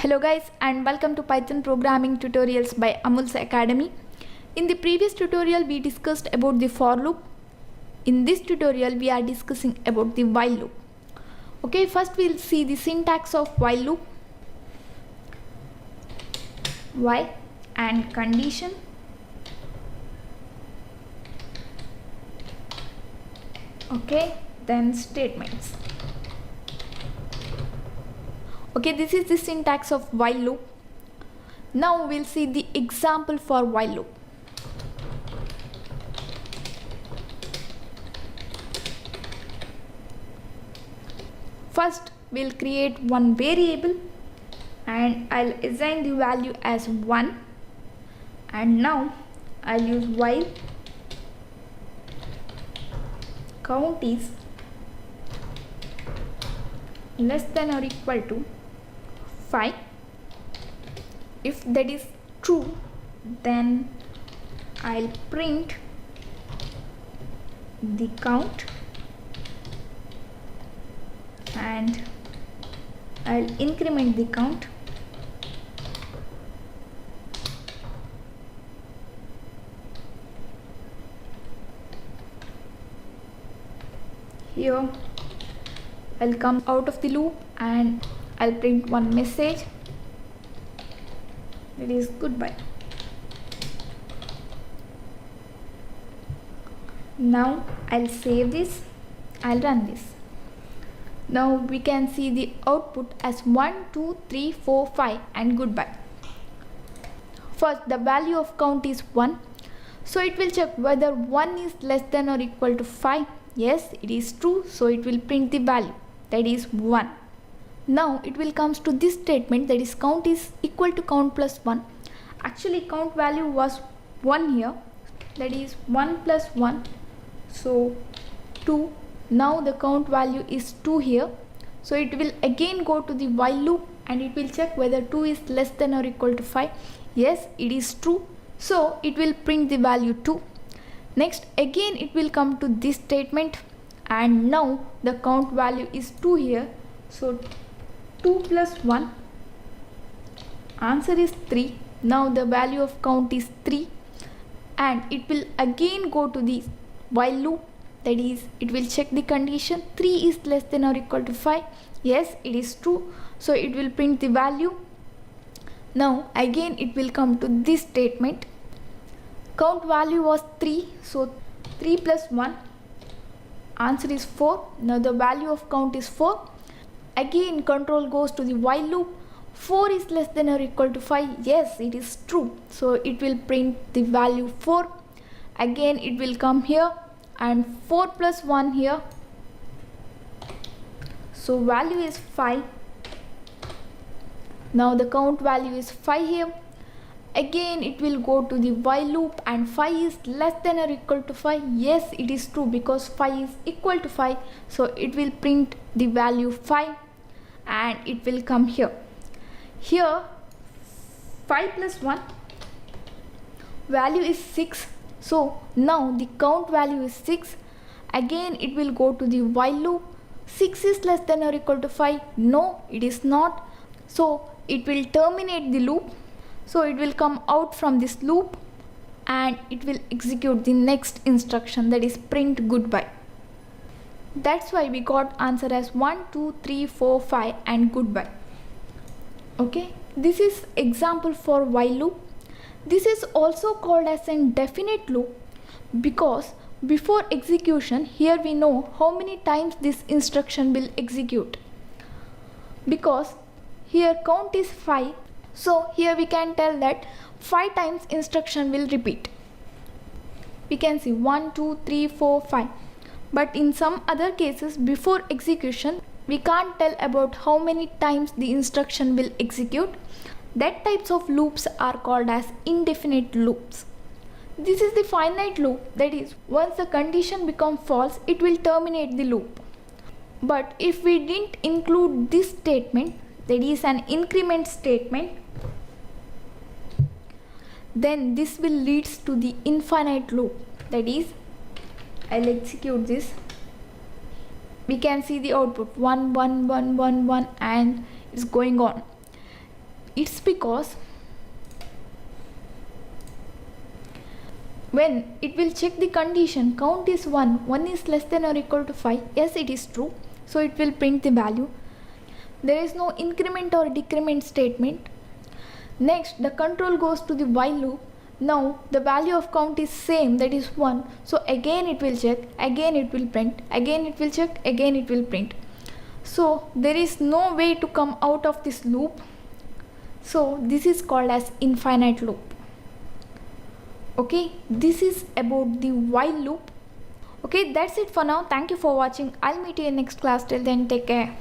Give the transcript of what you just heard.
Hello guys and welcome to Python programming tutorials by Amul's Academy. In the previous tutorial we discussed about the for loop. In this tutorial we are discussing about the while loop. Okay, first we'll see the syntax of while loop. While and condition. Okay, then statements. Okay, this is the syntax of while loop. Now we'll see the example for while loop. First we'll create one variable and I'll assign the value as 1, and now I'll use while count is less than or equal to 5. If that is true, then I'll print the count and I'll increment the count. Here I'll come out of the loop and I'll print one message, that is goodbye. Now I'll save this, I'll run this. Now we can see the output as 1, 2, 3, 4, 5 and goodbye. First the value of count is 1, so it will check whether 1 is less than or equal to 5. Yes, it is true, so it will print the value, that is 1. Now it will comes to this statement, that is count is equal to count plus 1. Actually count value was 1 here, that is 1 plus 1, so 2. Now the count value is 2 here, so it will again go to the while loop and it will check whether 2 is less than or equal to 5. Yes, it is true, so it will print the value 2. Next again it will come to this statement and now the count value is 2 here, so 2 plus 1, answer is 3. Now the value of count is 3 and it will again go to the while loop, that is it will check the condition 3 is less than or equal to 5. Yes, it is true, so it will print the value. Now again it will come to this statement, count value was 3, so 3 plus 1, answer is 4. Now the value of count is 4. Again control goes to the while loop, 4 is less than or equal to 5. Yes, it is true, so it will print the value 4. Again it will come here and 4 plus 1 here, so value is 5. Now the count value is 5 here. Again it will go to the while loop and 5 is less than or equal to 5. Yes, it is true because 5 is equal to 5, so it will print the value 5 and it will come here. Here 5 plus 1, value is 6, so now the count value is 6. Again it will go to the while loop, 6 is less than or equal to 5. No, it is not, so it will terminate the loop. So it will come out from this loop and it will execute the next instruction, that is print goodbye. That's why we got answer as 1, 2, 3, 4, 5 and goodbye. Okay, this is example for while loop. This is also called as an definite loop because before execution here we know how many times this instruction will execute. Because here count is 5, so here we can tell that 5 times instruction will repeat. We can see 1, 2, 3, 4, 5. But in some other cases before execution we can't tell about how many times the instruction will execute. That types of loops are called as indefinite loops. This is the finite loop, that is once the condition becomes false it will terminate the loop. But if we didn't include this statement, that is an increment statement, then this will leads to the infinite loop, that is I'll execute this. We can see the output 1 1 1 1 1 and it's going on. It's because when it will check the condition count is 1 is less than or equal to 5, yes it is true, so it will print the value. There is no increment or decrement statement. Next, the control goes to the while loop. Now the value of count is same, that is 1, so again it will check, again it will print, again it will check, again it will print. So there is no way to come out of this loop, so this is called as infinite loop. Okay, this is about the while loop. Okay, that's it for now. Thank you for watching. I'll meet you in next class. Till then, take care.